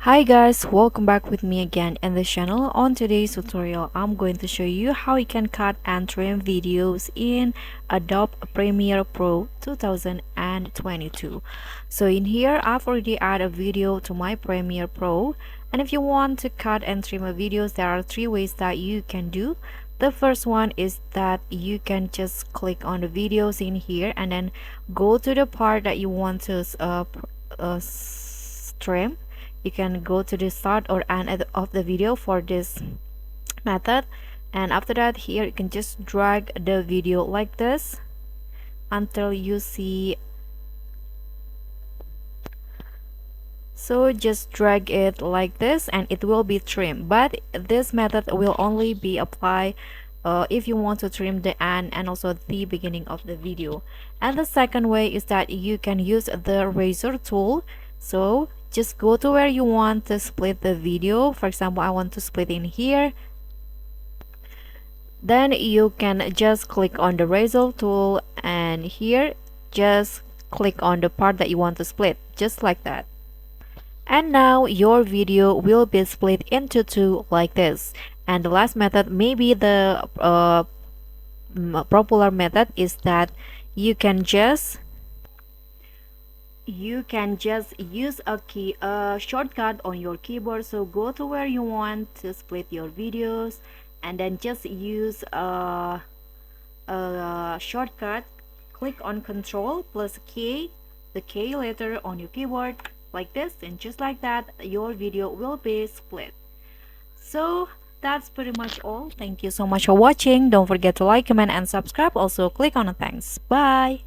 Hi guys, welcome back with me again in the channel. On today's tutorial, I'm going to show you how you can cut and trim videos in Adobe Premiere Pro 2022. So in here, I've already added a video to my Premiere Pro, and if you want to cut and trim a videos, there are three ways that you can do. The first one is that you can just click on the videos in here and then go to the part that you want to trim. You can go to the start or end of the video for this method, and after that here you can just drag the video like this until you see. So just drag it like this and it will be trimmed, but this method will only be applied if you want to trim the end and also the beginning of the video. And the second way is that you can use the razor tool. So just go to where you want to split the video. For example, I want to split in here. Then you can just click on the razor tool and here just click on the part that you want to split, just like that. And now your video will be split into two like this. And the last method, maybe the popular method, is that you can just use a shortcut on your keyboard. So go to where you want to split your videos and then just use a shortcut. Click on Control plus K, the K letter on your keyboard, like this, and just like that your video will be split. So that's pretty much all. Thank you so much for watching. Don't forget to like, comment, and subscribe. Also click on the thanks. Bye.